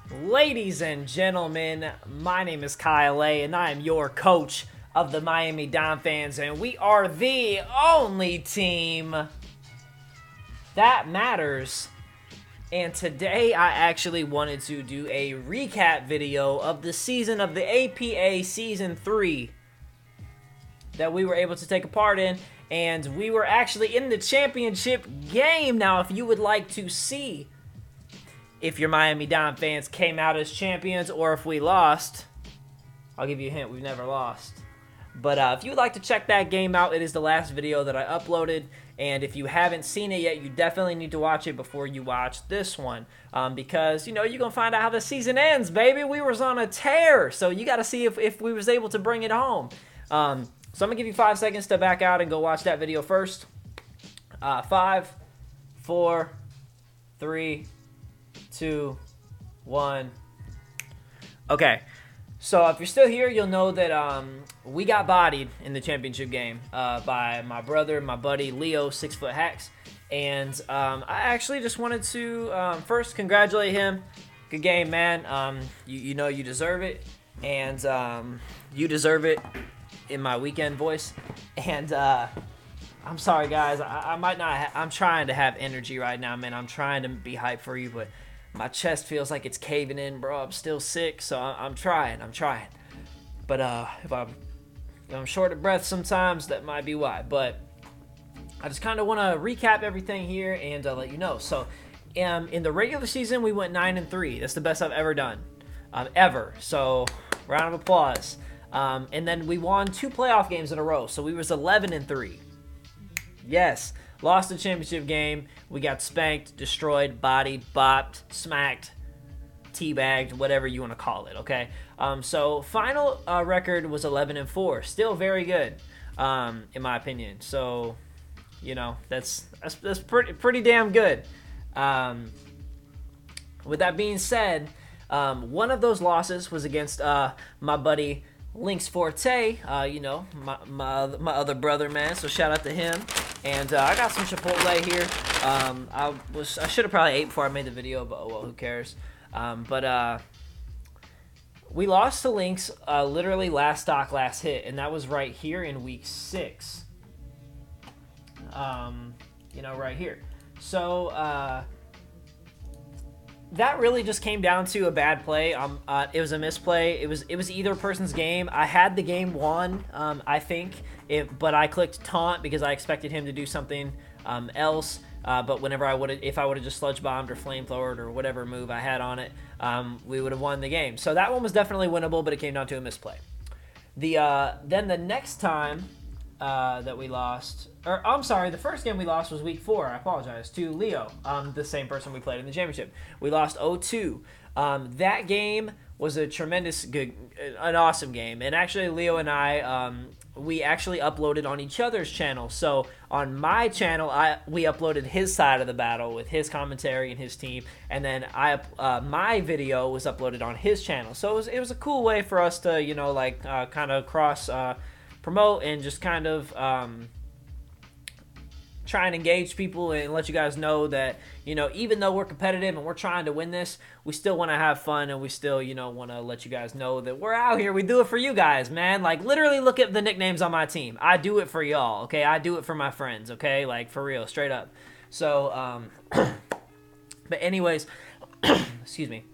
Ladies and gentlemen, my name is KyleAye, and I am your coach of the Miami Donphans, and we are the only team that matters. And today I actually wanted to do a recap video of the season of the APA Season 3 that we were able to take a part in, and we were actually in the championship game. Now, if you would like to see if your Miami Donphans came out as champions or if we lost, I'll give you a hint, we've never lost. But if you would like to check that game out, it is the last video that I uploaded. And if you haven't seen it yet, you definitely need to watch it before you watch this one. Because, you know, you're going to find out how the season ends, baby. We was on a tear. So you got to see if we was able to bring it home. So I'm going to give you 5 seconds to back out and go watch that video first. 5, 4, 3, 2, 1. Okay. So if you're still here, you'll know that we got bodied in the championship game by my brother, my buddy Leo, 6 Foot Hacks. And I actually just wanted to first congratulate him. Good game, man. You know you deserve it. And you deserve it in my weekend voice. And I'm sorry, guys. I might not. I'm trying to have energy right now, man. I'm trying to be hyped for you, but my chest feels like it's caving in, bro. I'm still sick, so I'm trying. But if I'm short of breath sometimes, that might be why. But I just kind of want to recap everything here and let you know. So in the regular season, we went 9-3. That's the best I've ever done, ever. So round of applause. And then we won 2 playoff games in a row. So we was 11-3. Yes. Lost the championship game. We got spanked, destroyed, bodied, bopped, smacked, teabagged, whatever you want to call it, okay? So final record was 11-4. Still very good, in my opinion. So, you know, that's pretty damn good. With that being said, one of those losses was against my buddy Lynx Forte, you know, my other brother, man. So shout out to him. And I got some Chipotle here. I should have probably ate before I made the video, but well, who cares? We lost to Lynx literally last stock, last hit, and that was right here in week 6. You know, right here. So that really just came down to a bad play. It was a misplay. It was either person's game. I had the game won, I think, but I clicked taunt because I expected him to do something else. But if I would have just sludge bombed or flamethrowered or whatever move I had on it, we would have won the game. So that one was definitely winnable, but it came down to a misplay. Then the next time that we lost, or I'm sorry, the first game we lost was week 4. I apologize to Leo, the same person we played in the championship. We lost 0-2. That game was a an awesome game. And actually, Leo and I, we actually uploaded on each other's channel. So on my channel, we uploaded his side of the battle with his commentary and his team, and then my video was uploaded on his channel. So it was a cool way for us to, you know, like kind of cross promote and just kind of try and engage people and let you guys know that, you know, even though we're competitive and we're trying to win this, we still want to have fun, and we still, you know, want to let you guys know that we're out here. We do it for you guys, man. Like, literally look at the nicknames on my team. I do it for y'all, okay? I do it for my friends, okay? Like, for real, straight up. So, but anyways, excuse me.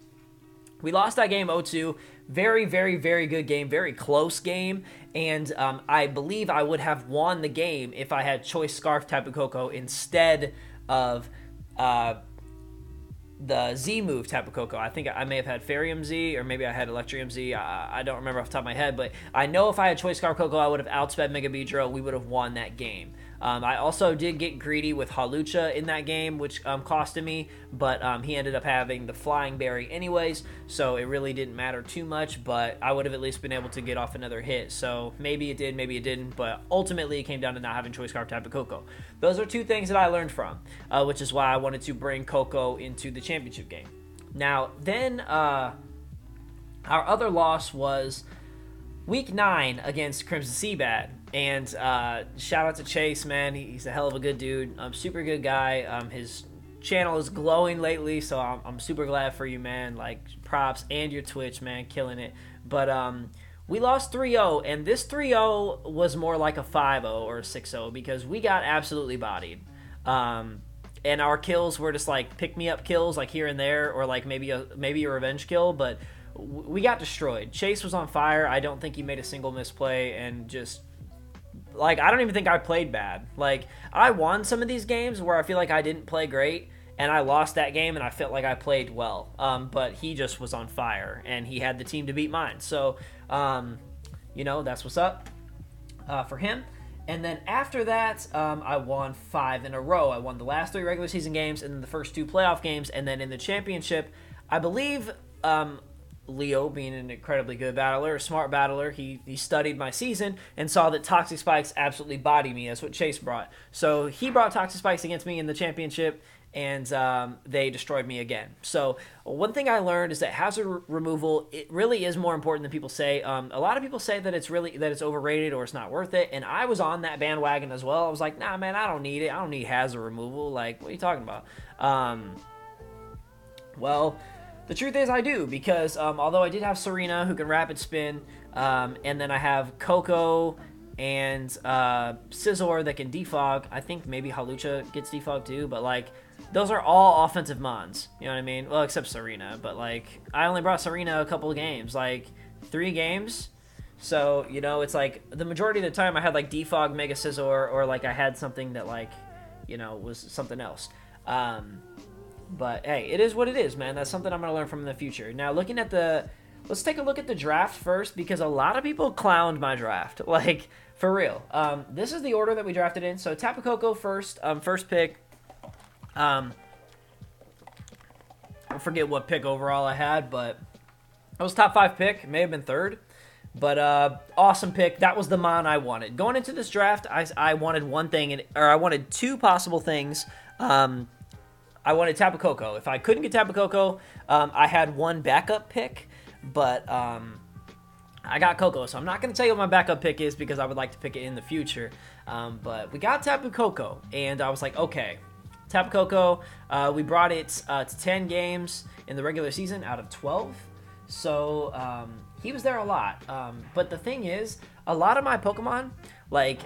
We lost that game 0-2. Very, very, very good game. Very close game. And I believe I would have won the game if I had Choice Scarf Tapu Koko instead of the Z move Tapu Koko. I think I may have had Farium Z, or maybe I had Electrium Z. I don't remember off the top of my head, but I know if I had Choice Scarf Koko, I would have outsped Mega Beedrill. We would have won that game. I also did get greedy with Hawlucha in that game, which costed me, but he ended up having the Flying Berry anyways, so it really didn't matter too much, but I would have at least been able to get off another hit. So maybe it did, maybe it didn't, but ultimately it came down to not having Choice Scarf Tapu Koko. Those are 2 things that I learned from, which is why I wanted to bring Koko into the championship game. Now, then our other loss was Week 9 against Crimson Seabad. And shout out to Chase, man. He's a hell of a good dude. Super good guy. His channel is glowing lately, so I'm super glad for you, man. Like, props, and your Twitch, man, killing it. But we lost 3-0, and this 3-0 was more like a 5-0 or a 6-0 because we got absolutely bodied. And our kills were just like pick-me-up kills, like here and there, or like maybe a revenge kill, but we got destroyed. Chase was on fire. I don't think he made a single misplay, and just like, I don't even think I played bad. Like, I won some of these games where I feel like I didn't play great, and I lost that game, and I felt like I played well. But he just was on fire, and he had the team to beat mine. So, you know, that's what's up for him. And then after that, I won 5 in a row. I won the last 3 regular season games, and then the first 2 playoff games, and then in the championship, I believe Leo, being an incredibly good battler, a smart battler, he studied my season and saw that Toxic Spikes absolutely body me. That's what Chase brought. So he brought Toxic Spikes against me in the championship, and they destroyed me again. So one thing I learned is that hazard removal, it really is more important than people say. A lot of people say that it's overrated or it's not worth it, and I was on that bandwagon as well. I was like, nah, man, I don't need it. I don't need hazard removal. Like, what are you talking about? Well, the truth is I do, because although I did have Serena, who can rapid spin, and then I have Coco and Scizor that can defog. I think maybe Halucha gets defog too, but like, those are all offensive mons. You know what I mean? Well, except Serena, but like, I only brought Serena a couple of games, like 3 games. So, you know, it's like the majority of the time I had like defog Mega Scizor, or like I had something that like, you know, was something else. But hey, it is what it is, man. That's something I'm going to learn from in the future. Now, let's take a look at the draft first, because a lot of people clowned my draft. Like, for real. This is the order that we drafted in. So, Tapu Koko first, first pick. I forget what pick overall I had, but it was top 5 pick. It may have been 3rd. But awesome pick. That was the mon I wanted. Going into this draft, I wanted one thing, or I wanted 2 possible things. I wanted Tapu Koko. If I couldn't get Tapu Koko, I had 1 backup pick, but I got Koko. So I'm not going to tell you what my backup pick is, because I would like to pick it in the future. But we got Tapu Koko, and I was like, okay, Tapu Koko. We brought it to 10 games in the regular season out of 12. So he was there a lot. But the thing is, a lot of my Pokemon, like,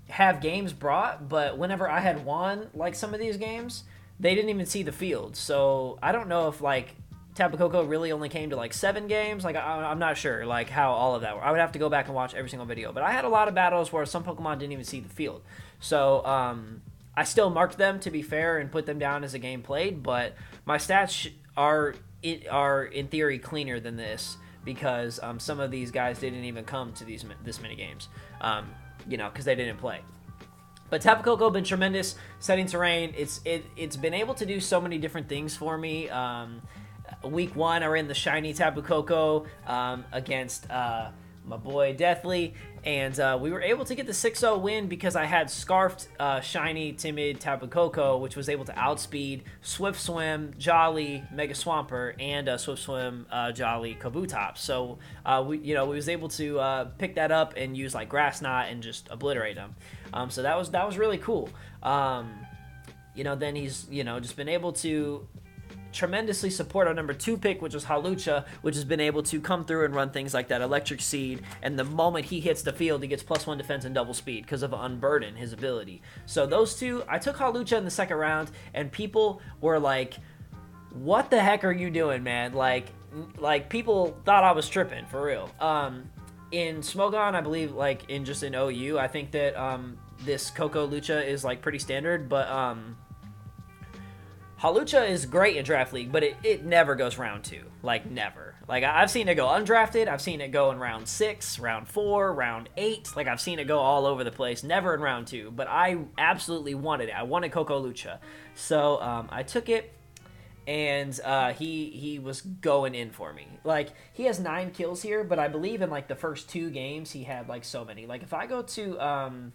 have games brought, but whenever I had won like some of these games, they didn't even see the field. So I don't know if like Tapu Koko really only came to like 7 games. Like, I'm not sure like how all of that worked. I would have to go back and watch every single video, but I had a lot of battles where some Pokemon didn't even see the field. So I still marked them, to be fair, and put them down as a game played, but my stats are in theory cleaner than this, because some of these guys didn't even come to this many games. You know, because they didn't play. But Tapu Koko been tremendous setting terrain. It's been able to do so many different things for me. Week 1, I ran the shiny Tapu Koko against my boy Deathly, and we were able to get the 6-0 win because I had Scarfed shiny timid Tapu Koko, which was able to outspeed Swift Swim, Jolly, Mega Swampert, and Swift Swim, Jolly, Kabutops. So we was able to pick that up and use like Grass Knot and just obliterate them. So that was really cool. Then he's just been able to tremendously support our number 2 pick, which was Halucha, which has been able to come through and run things like that Electric Seed, and the moment he hits the field, he gets +1 defense and double speed because of Unburden, his ability. So those 2, I took Halucha in the 2nd round, and people were like, what the heck are you doing, man? Like people thought I was tripping, for real. In Smogon, I believe, like, in OU, I think that this Koko Lucha is, like, pretty standard, but Halucha is great in Draft League, but it never goes round 2. Like, never. Like, I've seen it go undrafted. I've seen it go in round 6, round 4, round 8. Like, I've seen it go all over the place. Never in round 2. But I absolutely wanted it. I wanted Koko Lucha. So, I took it, and he was going in for me. Like, he has 9 kills here, but I believe in, like, the first 2 games, he had, like, so many. Like, if I go to,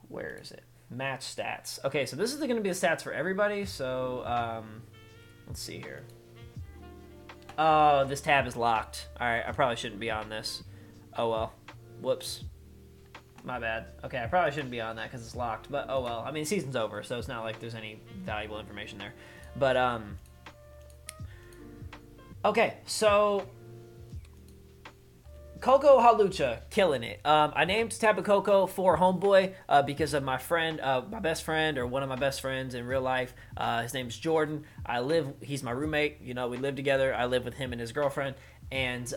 where is it? Match stats. Okay, so this is going to be the stats for everybody. So, let's see here. Oh, this tab is locked. All right, I probably shouldn't be on this. Oh, well. Whoops. My bad. Okay, I probably shouldn't be on that because it's locked, but oh well. I mean, season's over, so it's not like there's any valuable information there. But, okay, so Coco Halucha, killing it. I named Tapu Koko for Homeboy because of my friend, my best friend, or one of my best friends in real life. His name's Jordan. He's my roommate. You know, we live together. I live with him and his girlfriend. And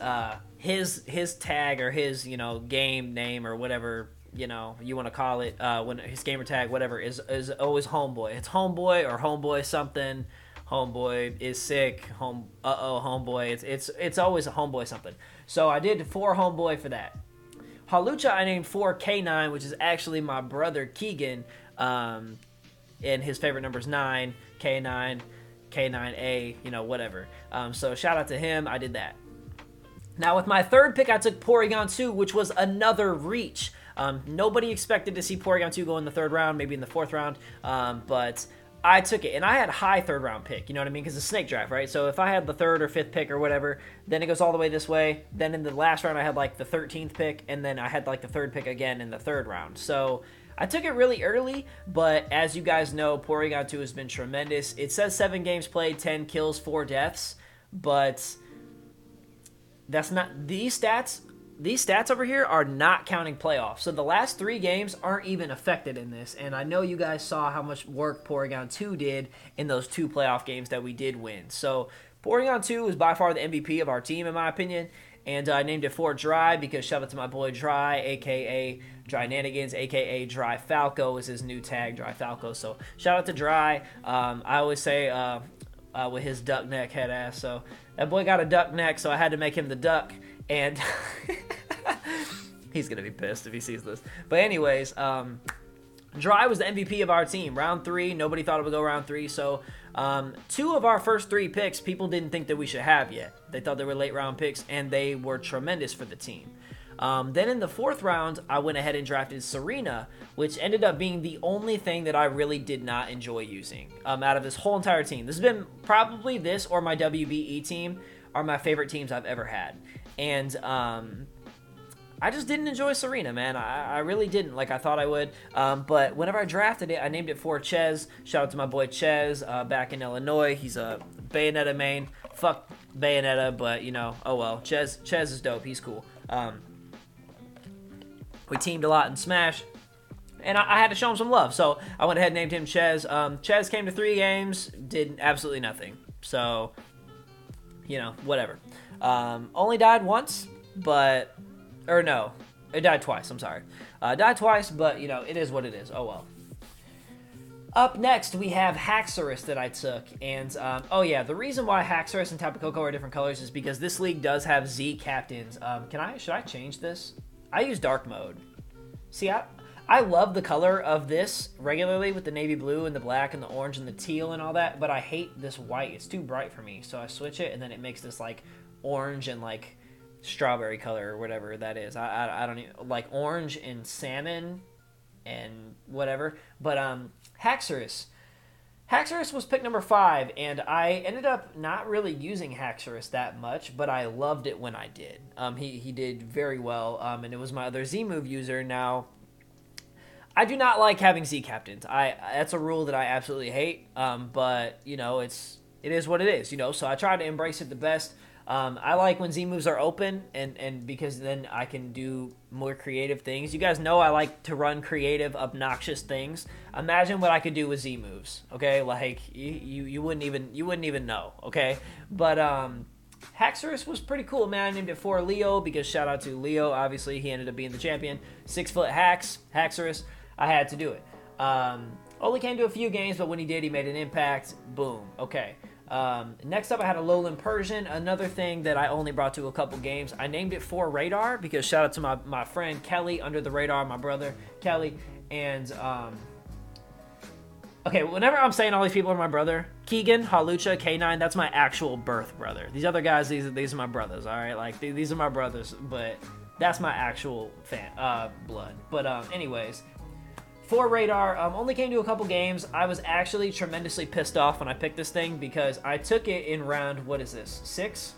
his tag or his, you know, game name or whatever, you know, you want to call it, when his gamer tag, whatever, is always Homeboy. It's Homeboy or Homeboy something. Homeboy is sick. Homeboy. It's always a Homeboy something. So I did 4 Homeboy for that. Halucha I named 4 K9, which is actually my brother Keegan, and his favorite number is 9, K9, KyleAye, you know, whatever. So shout out to him. I did that. Now with my third pick, I took Porygon 2, which was another reach. Nobody expected to see Porygon 2 go in the 3rd round, maybe in the 4th round, but I took it, and I had a high 3rd round pick, you know what I mean, because it's snake draft, right? So if I had the 3rd or 5th pick or whatever, then it goes all the way this way. Then in the last round, I had like the 13th pick, and then I had like the 3rd pick again in the 3rd round. So I took it really early, but as you guys know, Porygon 2 has been tremendous. It says 7 games played, 10 kills, 4 deaths, but that's not these stats. These stats over here are not counting playoffs. So the last 3 games aren't even affected in this. And I know you guys saw how much work Porygon 2 did in those 2 playoff games that we did win. So Porygon 2 is by far the MVP of our team, in my opinion. And I named it for Dry because shout out to my boy Dry, a.k.a. Drynanigans, a.k.a. Dry Falco is his new tag, Dry Falco. So shout out to Dry. I always say with his duck neck head ass. So that boy got a duck neck, so I had to make him the duck. And he's going to be pissed if he sees this. But anyways, Dry was the MVP of our team. Round 3, nobody thought it would go round 3. So 2 of our first 3 picks, people didn't think that we should have yet. They thought they were late round picks, and they were tremendous for the team. Then in the 4th round, I went ahead and drafted Serena, which ended up being the only thing that I really did not enjoy using out of this whole entire team. This has been probably this or my WBE team are my favorite teams I've ever had. And I just didn't enjoy Serena, man. I really didn't like I thought I would. But whenever I drafted it, I named it for Ches. Shout out to my boy Ches back in Illinois. He's a Bayonetta main. Fuck Bayonetta, but, you know, oh well. Ches is dope. He's cool. We teamed a lot in Smash. And I had to show him some love. So I went ahead and named him Ches. Ches came to 3 games, did absolutely nothing. So, you know, whatever. Only died once, but... Or no, it died twice, I'm sorry. Died twice, but, you know, it is what it is. Oh, well. Up next, we have Haxorus that I took. And, oh yeah, the reason why Haxorus and Tapu Koko are different colors is because this league does have Z captains. Should I change this? I use dark mode. See, I love the color of this regularly with the navy blue and the black and the orange and the teal and all that, but I hate this white. It's too bright for me, so I switch it, and then it makes this, like, orange and, like, strawberry color or whatever that is. I don't even, like, orange and salmon and whatever. But Haxorus was pick number 5, and I ended up not really using Haxorus that much, but I loved it when I did. He did very well, and it was my other Z move user. Now, I do not like having Z captains. That's a rule that I absolutely hate, but, you know, it is what it is, you know, so I try to embrace it the best. I like when Z moves are open, and because then I can do more creative things. You guys know I like to run creative, obnoxious things. Imagine what I could do with Z moves, okay? Like, you wouldn't even know, okay? But Haxorus was pretty cool, man. I named it for Leo because shout out to Leo. Obviously, he ended up being the champion. 6-foot Haxorus. I had to do it. Only came to a few games, but when he did, he made an impact. Boom. Okay. Next up, I had a Lowland Persian, another thing that I only brought to a couple games. I named it for Radar because shout out to my friend Kelly, under the radar, my brother Kelly. And okay, whenever I'm saying all these people are my brother, Keegan, Halucha, K9, that's my actual birth brother. These other guys, these are my brothers, all right? Like, these are my brothers, but that's my actual blood. But anyways, for Radar, only came to a couple games. I was actually tremendously pissed off when I picked this thing because I took it in round, what is this, 6?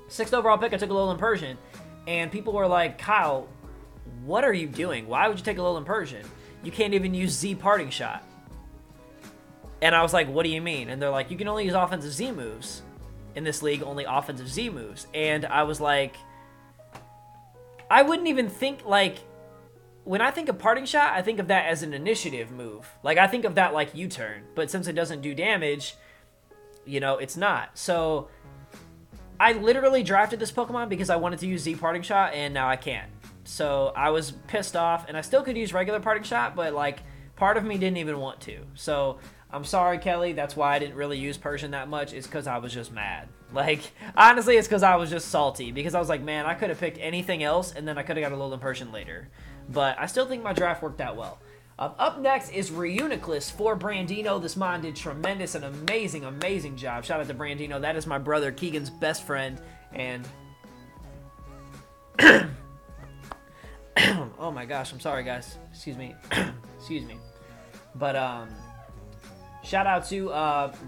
6th overall pick, I took a Lowland Persian, and people were like, Kyle, what are you doing? Why would you take Alolan Persian? You can't even use Z Parting Shot. And I was like, what do you mean? And they're like, you can only use offensive Z moves. In this league, only offensive Z moves. And I was like, I wouldn't even think, like, when I think of Parting Shot, I think of that as an initiative move. Like, I think of that like U-turn. But since it doesn't do damage, you know, it's not. So, I literally drafted this Pokemon because I wanted to use Z Parting Shot, and now I can't. So, I was pissed off, and I still could use regular Parting Shot, but, like, part of me didn't even want to. So, I'm sorry, Kelly. That's why I didn't really use Persian that much. It's because I was just mad. Like, honestly, it's because I was just salty. Because I was like, man, I could have picked anything else, and then I could have got a Alolan Persian later. But I still think my draft worked out well. Up next is Reuniclus for Brandino. This mon did tremendous and amazing, amazing job. Shout out to Brandino. That is my brother Keegan's best friend. And oh my gosh, I'm sorry, guys. Excuse me. Excuse me. But shout out to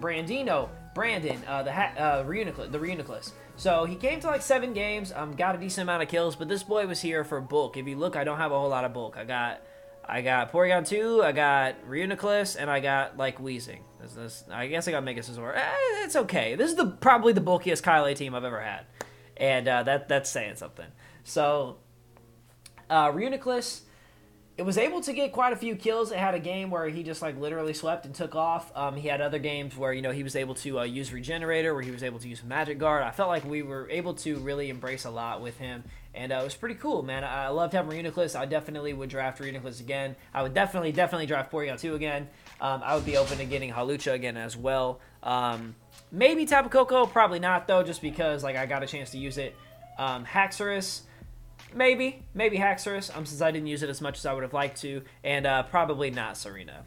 Brandino, Brandon, the Reuniclus. So he came to like 7 games, got a decent amount of kills, but this boy was here for bulk. If you look, I don't have a whole lot of bulk. I got Porygon 2, I got Reuniclus, and I got like Weezing. I guess I got Mega Scizor. It's okay. This is probably the bulkiest KyleAye team I've ever had, and that's saying something. So Reuniclus, it was able to get quite a few kills. It had a game where he just like literally swept and took off. He had other games where, you know, he was able to use Regenerator, where he was able to use Magic Guard. I felt like we were able to really embrace a lot with him, and it was pretty cool, man. I loved having Reuniclus. I definitely would draft Reuniclus again. I would definitely draft Porygon 2 again. I would be open to getting Hawlucha again as well. Maybe Tapu Koko, probably not though, just because like I got a chance to use it. Haxorus, maybe Haxorus, since I didn't use it as much as I would have liked to, and probably not Serena.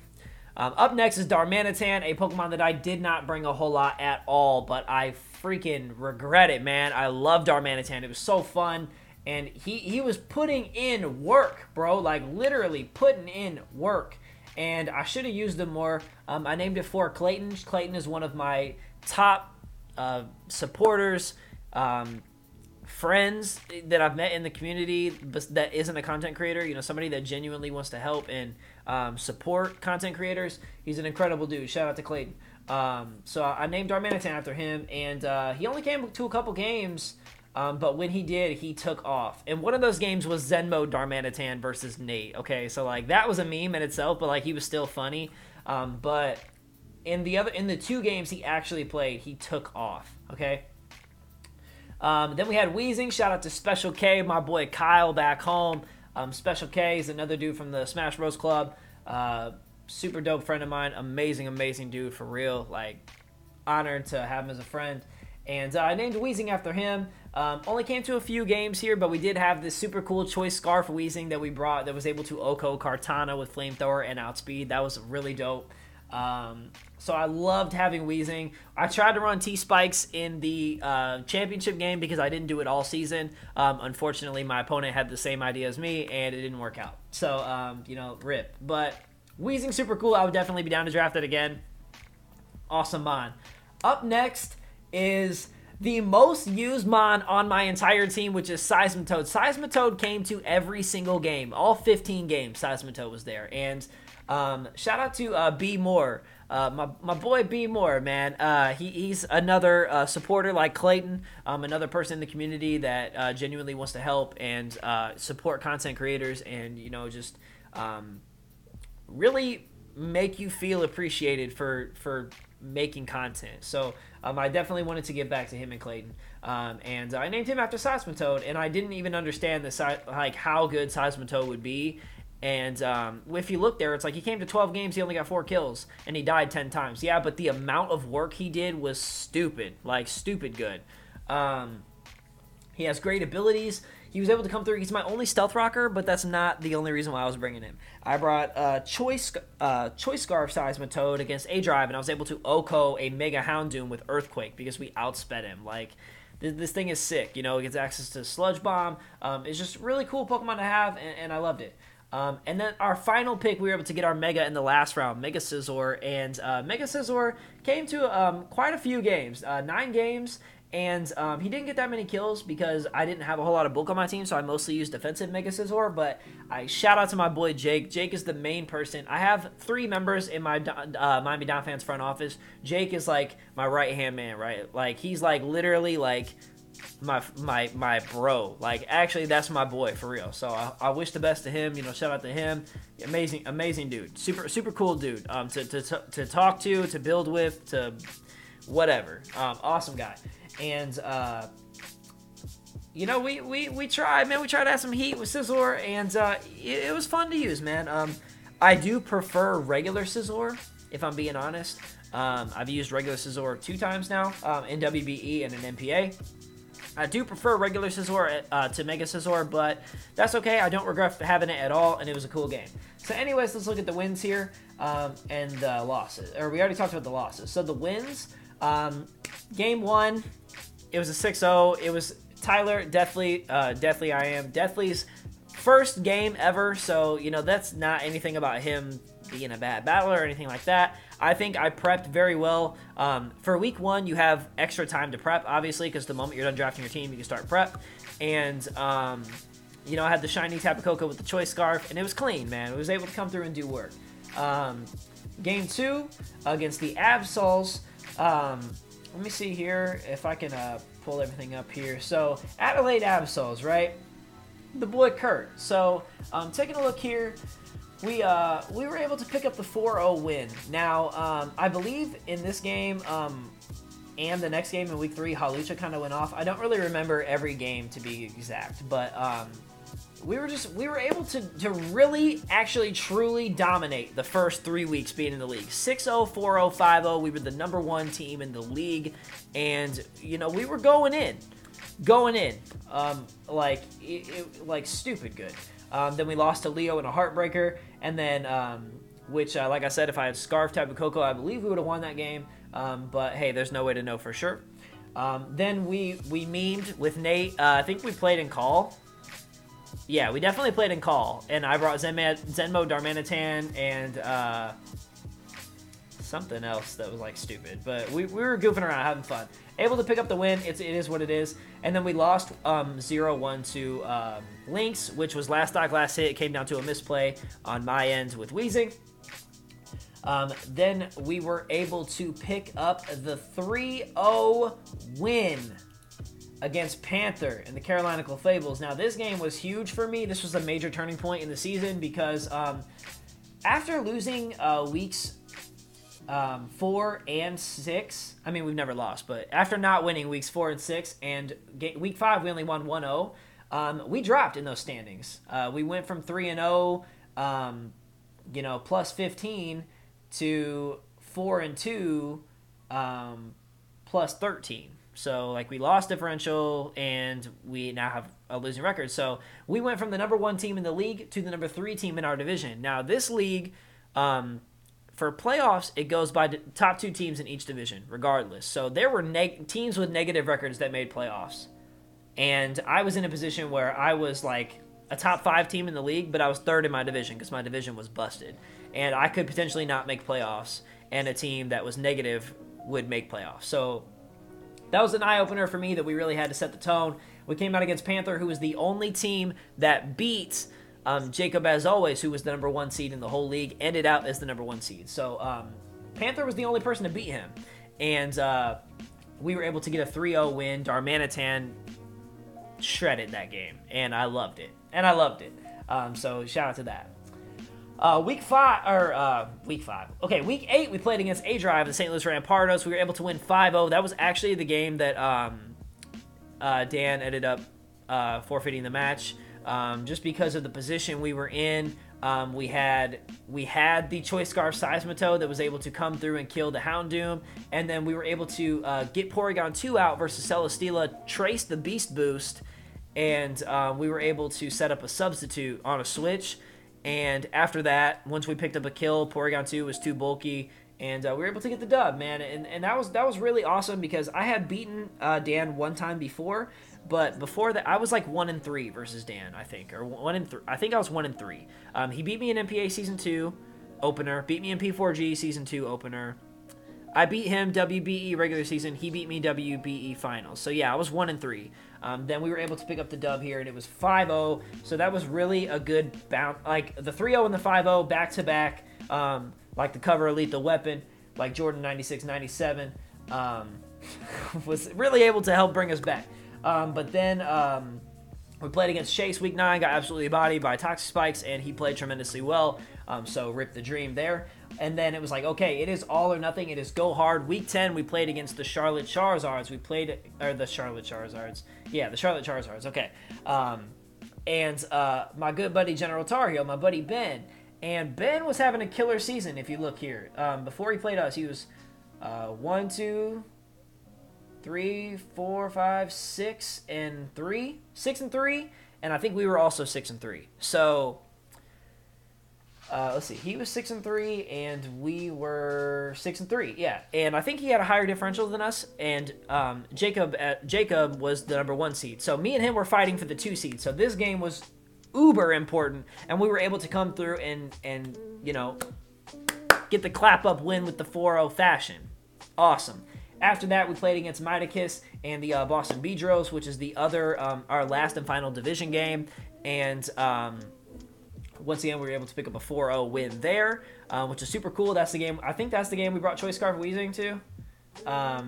Up next is Darmanitan, a Pokemon that I did not bring a whole lot at all, but I freaking regret it, man. I love Darmanitan. It was so fun, and he was putting in work, bro, like literally putting in work, and I should have used him more. I named it for Clayton. Clayton is one of my top supporters, friends that I've met in the community that isn't a content creator, you know, somebody that genuinely wants to help and support content creators. He's an incredible dude. Shout out to Clayton. So I named Darmanitan after him, and he only came to a couple games, but when he did, he took off. And one of those games was Zen Mode Darmanitan versus Nate. Okay, so like that was a meme in itself, but like he was still funny. But in the 2 games he actually played, he took off. Okay. Then we had Weezing. Shout out to Special K, my boy Kyle back home. Special K is another dude from the Smash Bros. Club. Super dope friend of mine. Amazing, amazing dude for real. Like, honored to have him as a friend. And I named Weezing after him. Only came to a few games here, but we did have this super cool Choice Scarf Weezing that we brought that was able to Oko Kartana with Flamethrower and Outspeed. That was really dope. So I loved having Weezing. I tried to run T-Spikes in the championship game because I didn't do it all season. Unfortunately, my opponent had the same idea as me, and it didn't work out. So, you know, rip. But Weezing, super cool. I would definitely be down to draft it again. Awesome mon. Up next is the most used mon on my entire team, which is Seismitoad. Seismitoad came to every single game. All 15 games, Seismitoad was there. And shout out to B Moore. My boy B Moore, man. He's another supporter like Clayton, another person in the community that genuinely wants to help and support content creators, and you know, just really make you feel appreciated for making content. So I definitely wanted to give back to him and Clayton, and I named him after Seismitoad, and I didn't even understand like how good Seismitoad would be. And if you look there, it's like he came to 12 games, he only got 4 kills, and he died 10 times. Yeah, but the amount of work he did was stupid, like stupid good. He has great abilities. He was able to come through. He's my only Stealth Rocker, but that's not the only reason why I was bringing him. I brought Choice Scarf Seismitoad against A-Drive, and I was able to Oko a Mega Houndoom with Earthquake because we outsped him. Like, this thing is sick. You know, it gets access to Sludge Bomb. It's just really cool Pokemon to have, and I loved it. And then our final pick, we were able to get our Mega in the last round, Mega Scizor, and Mega Scizor came to quite a few games, 9 games, And he didn't get that many kills because I didn't have a whole lot of bulk on my team, so I mostly used defensive Mega Scizor. But I shout out to my boy Jake. Jake is the main person. I have 3 members in my Miami Donphans front office. Jake is like my right-hand man, right? Like, he's like literally like my bro. Like, actually, that's my boy for real. So I wish the best to him. You know, shout out to him. Amazing dude. Super cool dude. To talk to build with, to whatever. Awesome guy. And you know, we tried, man. We tried to have some heat with Scizor, and it was fun to use, man. I do prefer regular Scizor, if I'm being honest. I've used regular Scizor 2 times now, in WBE and in MPA. I do prefer regular Scizor to Mega Scizor, but that's okay. I don't regret having it at all, and it was a cool game. So anyways, let's look at the wins here, and the losses. Or we already talked about the losses. So the wins, game 1, it was a 6-0. It was Tyler, Deathly I am. Deathly's first game ever, so, you know, that's not anything about him being a bad battler or anything like that. I think I prepped very well. For week 1, you have extra time to prep, obviously, because the moment you're done drafting your team, you can start prep. And, you know, I had the shiny Tapu Koko with the Choice Scarf, and it was clean, man. It was able to come through and do work. Game 2, against the Absols, let me see here if I can pull everything up here. So, Adelaide Absols, right? The boy Kurt. So, taking a look here, we were able to pick up the 4-0 win. Now, I believe in this game and the next game in week 3, Halucha kind of went off. I don't really remember every game to be exact, but we were able to really, actually, truly dominate the first 3 weeks being in the league. 6-0, 4-0, 5-0. We were the #1 team in the league, and you know, we were going in, like stupid good. Then we lost to Leo in a heartbreaker, and then which, like I said, if I had Scarf Tapu Koko, I believe we would have won that game. But hey, there's no way to know for sure. Then we memed with Nate. I think we played in Call. Yeah, we definitely played in Call, and I brought Zenmo, Darmanitan, and something else that was like stupid. But we were goofing around, having fun. Able to pick up the win. It is what it is. And then we lost 0-1 to Lynx, which was last stock, last hit. It came down to a misplay on my end with Weezing. Then we were able to pick up the 3-0 win against Panther in the Carolina Fables. Now, this game was huge for me. This was a major turning point in the season because after losing weeks 4 and 6, I mean, we've never lost, but after not winning weeks 4 and 6, and week 5 we only won 1-0, we dropped in those standings. We went from 3-0, you know, plus 15 to 4-2, plus 13. So, like, we lost differential, and we now have a losing record. So, we went from the #1 team in the league to the #3 team in our division. Now, this league, for playoffs, it goes by the top 2 teams in each division, regardless. So, there were teams with negative records that made playoffs. And I was in a position where I was, like, a top 5 team in the league, but I was 3rd in my division because my division was busted. And I could potentially not make playoffs, and a team that was negative would make playoffs. So, that was an eye-opener for me that we really had to set the tone. We came out against Panther, who was the only team that beat Jacob, as always, who was the #1 seed in the whole league, ended out as the #1 seed. So Panther was the only person to beat him. And we were able to get a 3-0 win. Darmanitan shredded that game, and I loved it. So shout out to that. Week 5. Okay, week 8, we played against A-Drive, the St. Louis Rampardos. We were able to win 5-0. That was actually the game that Dan ended up forfeiting the match, just because of the position we were in. We had the Choice Scarf Seismitoad that was able to come through and kill the Houndoom, and then we were able to get Porygon 2 out versus Celesteela, trace the Beast Boost, and we were able to set up a substitute on a switch. And after that, once we picked up a kill, Porygon 2 was too bulky, and we were able to get the dub, man. And that was really awesome because I had beaten Dan one time before, but before that, I was like 1-3 versus Dan, I think, or 1-3. I think I was 1-3. He beat me in MPA Season 2 opener, beat me in P4G Season 2 opener. I beat him WBE regular season. He beat me WBE finals. So yeah, I was 1-3. Then we were able to pick up the dub here, and it was 5-0. So that was really a good bounce. Like the 3-0 and the 5-0 back to back. Like the cover of Lethal Weapon, like Jordan 96-97, was really able to help bring us back. But then we played against Chase week 9, got absolutely bodied by Toxic Spikes, and he played tremendously well. So rip the dream there. And then it was like, okay, it is all or nothing. It is go hard. Week 10, we played against the Charlotte Charizards. The Charlotte Charizards. Yeah, the Charlotte Charizards. Okay. And my good buddy General Tar Heel, my buddy Ben. And Ben was having a killer season, if you look here. Before he played us, he was 1, 2, 3, 4, 5, 6, and 3. 6 and 3. And I think we were also 6 and 3. So let's see. He was 6 and 3, and we were 6 and 3. Yeah, and I think he had a higher differential than us. And Jacob was the number 1 seed. So me and him were fighting for the 2 seed. So this game was uber important, and we were able to come through and you know, get the clap up win with the 4-0 fashion. Awesome. After that, we played against Midakus and the Boston Beedrills, which is the other our last and final division game, and once again we were able to pick up a 4-0 win there, which is super cool. That's the game. I think that's the game we brought Choice Scarf Weezing to,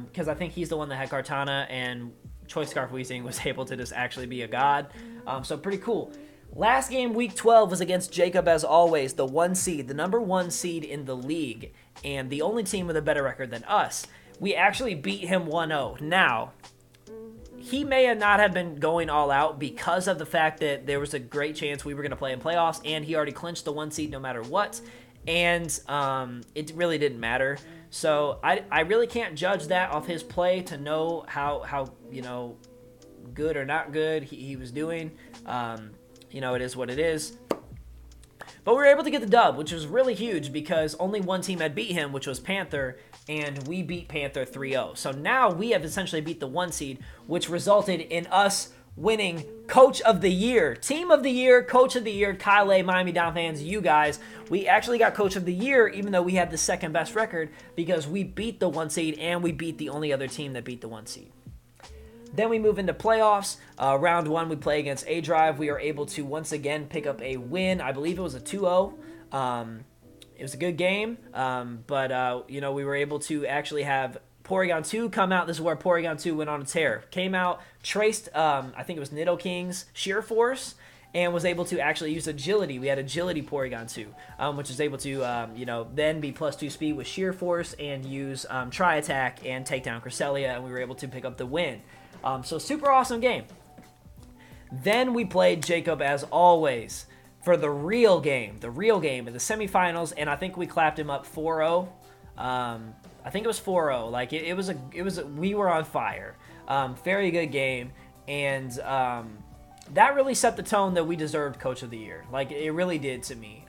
because I think he's the one that had Kartana, and Choice Scarf Weezing was able to just actually be a god. So pretty cool. Last game, week 12, was against Jacob, as always, the 1 seed, the number 1 seed in the league, and the only team with a better record than us. We actually beat him 1-0. Now, he may not have been going all out because of the fact that there was a great chance we were going to play in playoffs, and he already clinched the 1 seed no matter what, and it really didn't matter. So I really can't judge that off his play to know how you know, good or not good he was doing. You know, it is what it is. But we were able to get the dub, which was really huge because only 1 team had beat him, which was Panther, and we beat Panther 3-0. So now we have essentially beat the 1 seed, which resulted in us winning Coach of the Year. Team of the Year, Coach of the Year, KyleAye, Miami Donphans, you guys. We actually got Coach of the Year, even though we had the 2nd best record, because we beat the 1 seed, and we beat the only other team that beat the 1 seed. Then we move into playoffs. Round 1, we play against A-Drive. We are able to once again pick up a win. I believe it was a 2-0. It was a good game, but you know, we were able to actually have Porygon 2 come out. This is where Porygon 2 went on a tear. Came out, traced, I think it was Nidoking's Sheer Force, and was able to actually use Agility. We had Agility Porygon 2, which is able to, you know, then be +2 speed with Sheer Force and use Tri-Attack and take down Cresselia, and we were able to pick up the win. So super awesome game. Then we played Jacob, as always, for the real game in the semifinals, and I think we clapped him up 4-0. I think it was 4-0. Like we were on fire. Very good game, and that really set the tone that we deserved Coach of the Year. Like, it really did to me.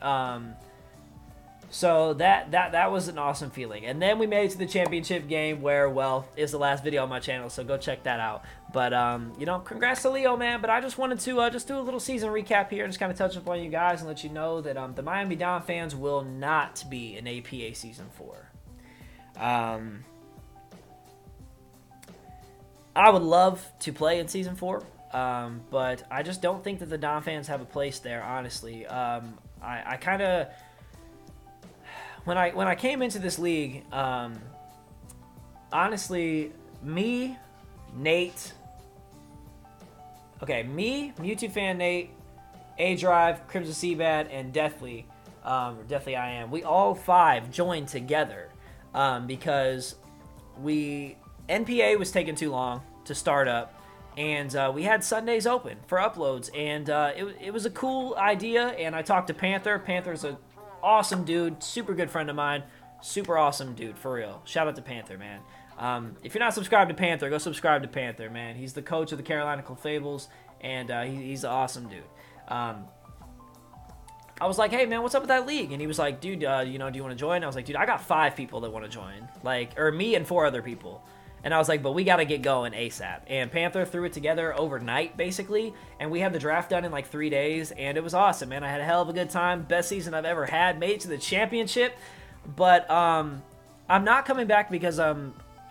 So that was an awesome feeling. And then we made it to the championship game where, well, it's the last video on my channel, so go check that out. But, you know, congrats to Leo, man. But I just wanted to just do a little season recap here and just kind of touch up on you guys and let you know that the Miami Donphans will not be in APA Season 4. I would love to play in Season 4, but I just don't think that the Donphans have a place there, honestly. I kind of... When I came into this league, honestly, me, Nate, Mewtwo Fan Nate, A-Drive, Crimson Seabad, and Deathly I Am, we all 5 joined together because NPA was taking too long to start up, and we had Sundays open for uploads, and it was a cool idea, and I talked to Panther. Panther's a awesome dude, super good friend of mine, super awesome dude, for real. Shout out to Panther, man. If you're not subscribed to Panther, go subscribe to Panther, man. He's the coach of the Carolina Clefables, and he's an awesome dude. I was like, hey, man, what's up with that league? And he was like, dude, you know, do you want to join? I was like, dude, I got 5 people that want to join, like, or me and 4 other people. And I was like, but we got to get going ASAP. And Panther threw it together overnight, basically. And we had the draft done in like 3 days. And it was awesome, man. I had a hell of a good time. Best season I've ever had. Made it to the championship. But I'm not coming back because I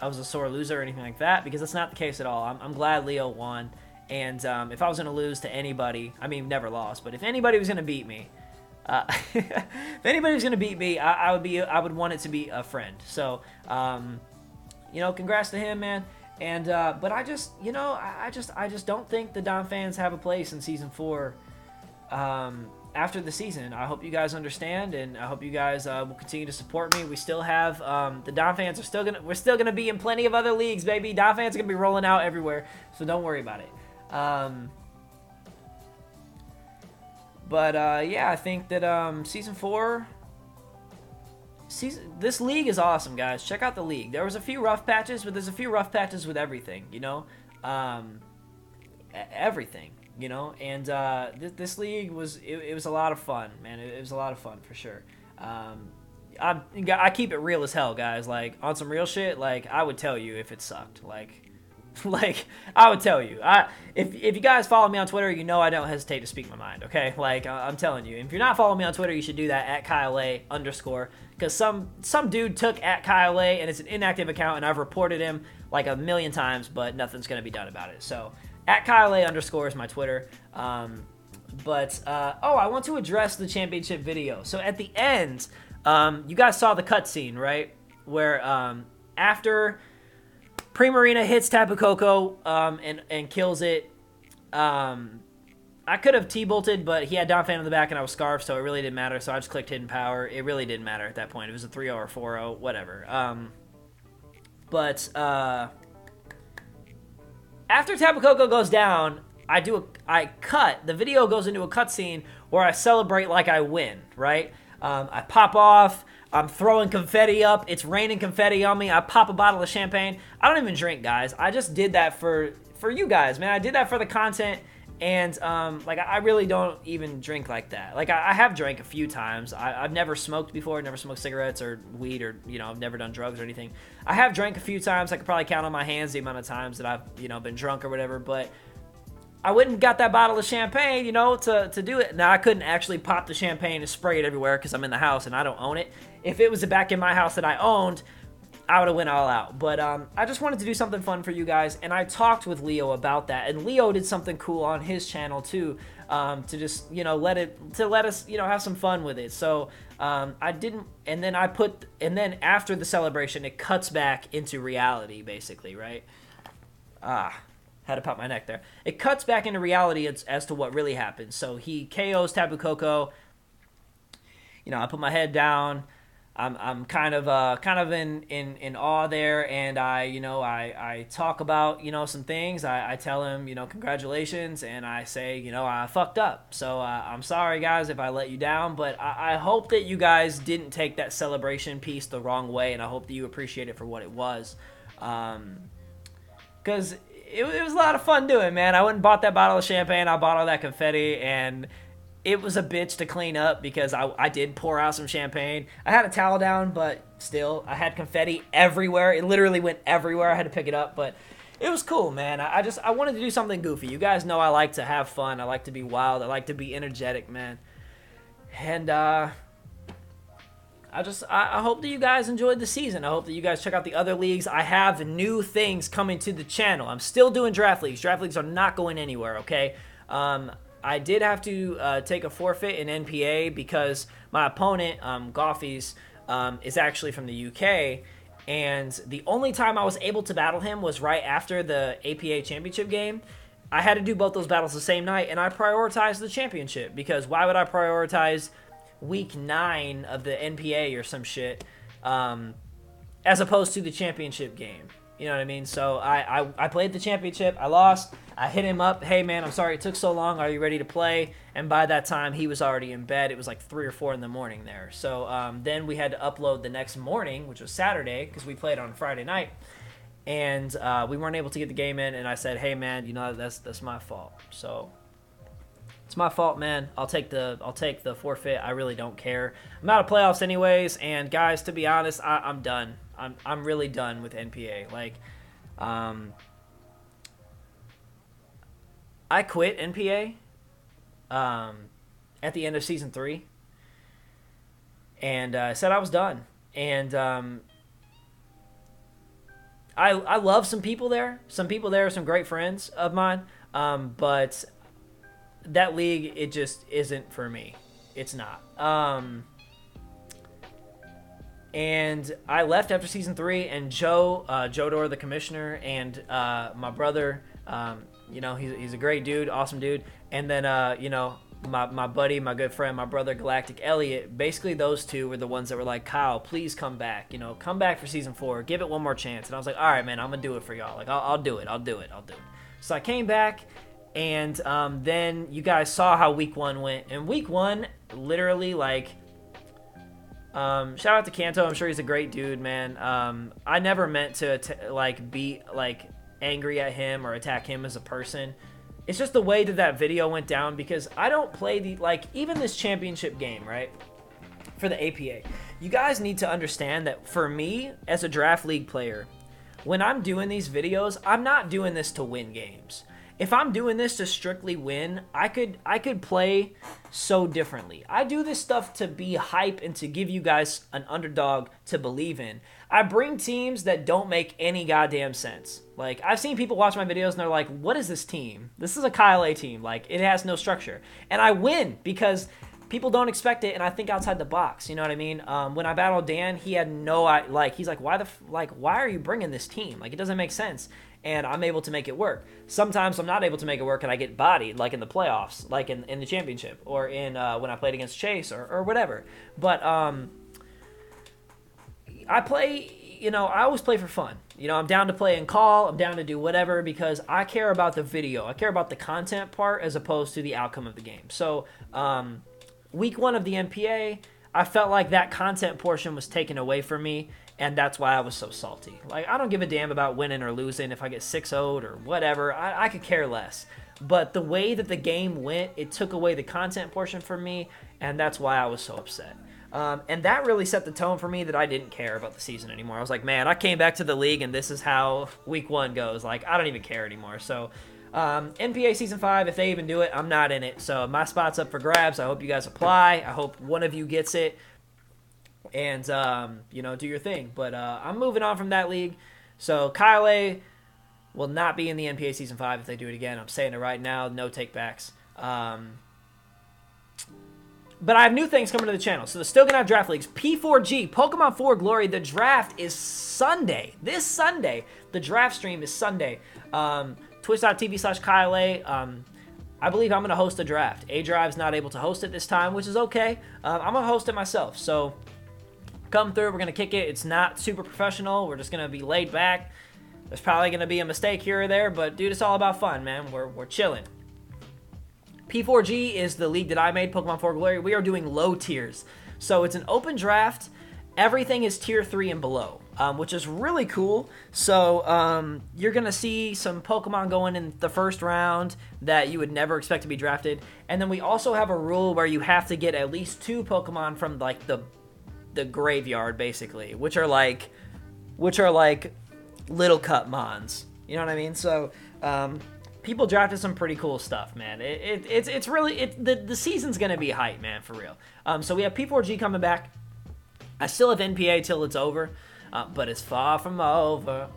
was a sore loser or anything like that, because that's not the case at all. I'm glad Leo won, and if I was going to lose to anybody, I mean, never lost, but if anybody was going to beat me, if anybody was going to beat me, I would want it to be a friend. So, you know, congrats to him, man. And but I just, you know, I just don't think the Donphans have a place in season 4. After the season, I hope you guys understand, and I hope you guys will continue to support me. We still have the Donphans we're still gonna be in plenty of other leagues, baby. Donphans are gonna be rolling out everywhere, so don't worry about it. Yeah, I think that season 4. This league is awesome, guys. Check out the league. There was a few rough patches, but there's a few rough patches with everything, you know, everything. You know, and this league was it was a lot of fun, man. It was a lot of fun for sure. I keep it real as hell, guys. Like, on some real shit, like, I would tell you if it sucked. Like I would tell you. If you guys follow me on Twitter, you know I don't hesitate to speak my mind. Okay, like, I'm telling you. If you're not following me on Twitter, you should do that at KyleAye_, because some dude took at KyleAye and it's an inactive account, and I've reported him like a million times, but nothing's gonna be done about it. So, at KyleAye_ is my Twitter. I want to address the championship video. So at the end, you guys saw the cutscene, right? Where after Primarina hits Tapu Koko and kills it, I could have T-bolted, but he had Donphan in the back and I was Scarfed, so it really didn't matter. So I just clicked Hidden Power. It really didn't matter at that point. It was a 3-0 or 4-0, whatever. After Tapu Koko goes down, the video goes into a cutscene where I celebrate like I win, right? I pop off, I'm throwing confetti up, it's raining confetti on me, I pop a bottle of champagne. I don't even drink, guys. I just did that for you guys, man. I did that for the content, and like, I really don't even drink like that. Like, I have drank a few times. I've never smoked before, never smoked cigarettes or weed, or, you know, I've never done drugs or anything. I have drank a few times. I could probably count on my hands the amount of times that I've, you know, been drunk or whatever, but I went and got that bottle of champagne, you know, to do it. Now, I couldn't actually pop the champagne and spray it everywhere because I'm in the house and I don't own it. If it was back in my house that I owned, I would have went all out. But I just wanted to do something fun for you guys, and I talked with Leo about that, and Leo did something cool on his channel too, to just, you know, let us, you know, have some fun with it. So I didn't, and then after the celebration, it cuts back into reality, basically, right? Had to pop my neck there. It cuts back into reality as to what really happened. So he KOs Tapu Koko. You know, I put my head down. I'm kind of in awe there, and I talk about, you know, some things. I tell him, you know, congratulations, and I say, you know, I fucked up. So I'm sorry, guys, if I let you down, but I hope that you guys didn't take that celebration piece the wrong way, and I hope that you appreciate it for what it was, because it was a lot of fun doing, man. I went and bought that bottle of champagne. I bought all that confetti, and it was a bitch to clean up because I did pour out some champagne. I had a towel down, but still, I had confetti everywhere. It literally went everywhere. I had to pick it up, but it was cool, man. I wanted to do something goofy. You guys know I like to have fun. I like to be wild. I like to be energetic, man. And I hope that you guys enjoyed the season. I hope that you guys check out the other leagues. I have new things coming to the channel. I'm still doing draft leagues. Draft leagues are not going anywhere, okay? I did have to take a forfeit in NPA because my opponent, Golfies, is actually from the UK, and the only time I was able to battle him was right after the APA championship game. I had to do both those battles the same night, and I prioritized the championship, because why would I prioritize week 9 of the NPA or some shit as opposed to the championship game? You know what I mean? So I played the championship. I lost. I hit him up. Hey, man, I'm sorry it took so long. Are you ready to play? And by that time, he was already in bed. It was like 3 or 4 in the morning there. So then we had to upload the next morning, which was Saturday, because we played on Friday night. And we weren't able to get the game in. And I said, hey, man, you know, that's my fault. So it's my fault, man. I'll take the forfeit. I really don't care. I'm out of playoffs anyways. And guys, to be honest, I'm done. I'm really done with NPA. Like, I quit NPA at the end of season 3, and I said I was done. And I love some people there. Some people there are some great friends of mine. But that league, it just isn't for me. It's not. And I left after season 3, and Joe Dora, the commissioner, and my brother, you know, he's a great dude, awesome dude. And then, you know, my buddy, my good friend, my brother, Galactic Elliot, basically those two were the ones that were like, Kyle, please come back. You know, come back for season 4. Give it one more chance. And I was like, all right, man, I'm going to do it for y'all. Like, I'll do it. I'll do it. So I came back, and then you guys saw how week 1 went. And week 1, literally, like, shout out to Kanto. I'm sure he's a great dude, man. I never meant to, like, be, like, angry at him or attack him as a person. It's just the way that video went down, because I don't play the, like, even this championship game, right, for the APA. You guys need to understand that for me, as a draft league player, when I'm doing these videos, I'm not doing this to win games. If I'm doing this to strictly win, I could play so differently. I do this stuff to be hype and to give you guys an underdog to believe in. I bring teams that don't make any goddamn sense. Like, I've seen people watch my videos and they're like, what is this team? This is a KyleAye team. Like, it has no structure. And I win because people don't expect it, and I think outside the box. You know what I mean? When I battled Dan, he had no, like, he's like, why are you bringing this team? Like, it doesn't make sense. And I'm able to make it work. Sometimes I'm not able to make it work, and I get bodied, like in the playoffs, like in the championship, or in when I played against Chase, or whatever. But I play, you know, I always play for fun. You know, I'm down to play and call. I'm down to do whatever, because I care about the video. I care about the content part as opposed to the outcome of the game. So week 1 of the NPA, I felt like that content portion was taken away from me, and that's why I was so salty. Like, I don't give a damn about winning or losing. If I get 6-0'd or whatever, I could care less. But the way that the game went, it took away the content portion from me, and that's why I was so upset. And that really set the tone for me that I didn't care about the season anymore. I was like, man, I came back to the league, and this is how week 1 goes. Like, I don't even care anymore. So NPA Season 5, if they even do it, I'm not in it. So my spot's up for grabs. I hope you guys apply. I hope one of you gets it. And, you know, do your thing. But I'm moving on from that league. So KyleAye will not be in the NPA Season 5 if they do it again. I'm saying it right now. No take-backs. But I have new things coming to the channel. So they're still going to have draft leagues. P4G, Pokemon 4 Glory. The draft is Sunday. This Sunday. The draft stream is Sunday. Twitch.tv/KyleAye. I believe I'm going to host a draft. A-Drive's not able to host it this time, which is okay. I'm going to host it myself. So come through. We're going to kick it. It's not super professional. We're just going to be laid back. There's probably going to be a mistake here or there. But, dude, it's all about fun, man. We're chilling. P4G is the league that I made, Pokemon 4 Glory. We are doing low tiers. So it's an open draft. Everything is tier 3 and below, which is really cool. So you're going to see some Pokemon going in the first round that you would never expect to be drafted. And then we also have a rule where you have to get at least 2 Pokemon from, like, the graveyard, basically, which are like little cut mons. You know what I mean? So people drafted some pretty cool stuff, man. It's really the season's gonna be hype, man, for real. So we have P4G coming back. I still have NPA till it's over, but it's far from over.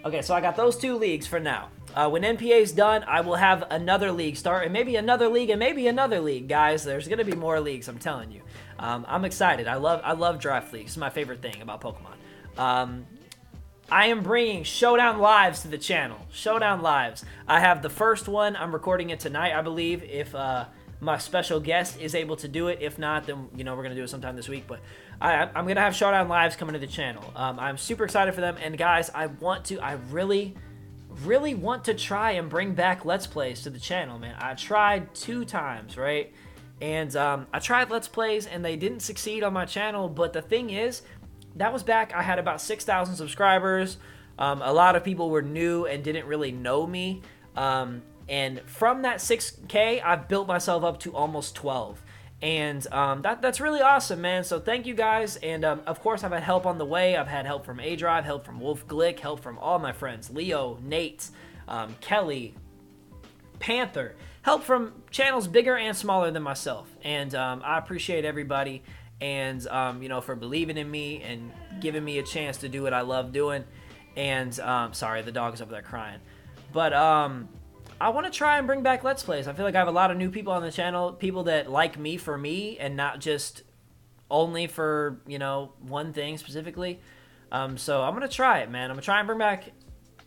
Okay, so I got those 2 leagues for now. When NPA is done, I will have another league start, and maybe another league, and maybe another league, guys. There's gonna be more leagues, I'm telling you. I'm excited. I love draft leagues. It's my favorite thing about Pokemon. I am bringing Showdown Lives to the channel. Showdown Lives. I have the first one. I'm recording it tonight, I believe, if my special guest is able to do it. If not, then, you know, we're going to do it sometime this week. But I'm going to have Showdown Lives coming to the channel. I'm super excited for them. And, guys, I really want to try and bring back Let's Plays to the channel, man. I tried 2 times, right? And I tried Let's Plays, and they didn't succeed on my channel. But the thing is, that was back, I had about 6,000 subscribers. A lot of people were new and didn't really know me. And from that 6K, I've built myself up to almost 12. And that's really awesome, man. So thank you guys. And of course, I've had help on the way. I've had help from A-Drive, help from Wolf Glick, help from all my friends. Leo, Nate, Kelly, Panther. Help from channels bigger and smaller than myself. And I appreciate everybody. And, you know, for believing in me and giving me a chance to do what I love doing. And sorry, the dog's over there crying. But I want to try and bring back Let's Plays. I feel like I have a lot of new people on the channel, people that like me for me and not just only for, you know, one thing specifically. So I'm going to try it, man. I'm going to try and bring back...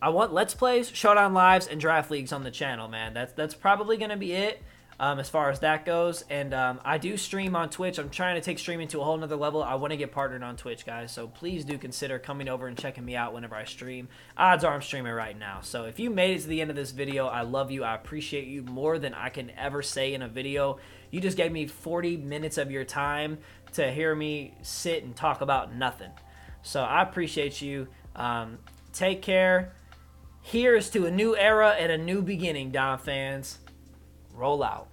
I want Let's Plays, Showdown Lives, and Draft Leagues on the channel, man. That's probably going to be it as far as that goes. And I do stream on Twitch. I'm trying to take streaming to a whole nother level. I want to get partnered on Twitch, guys. So please do consider coming over and checking me out whenever I stream. Odds are I'm streaming right now. So if you made it to the end of this video, I love you. I appreciate you more than I can ever say in a video. You just gave me 40 minutes of your time to hear me sit and talk about nothing. So I appreciate you. Take care. Here's to a new era and a new beginning, Donphans. Roll out.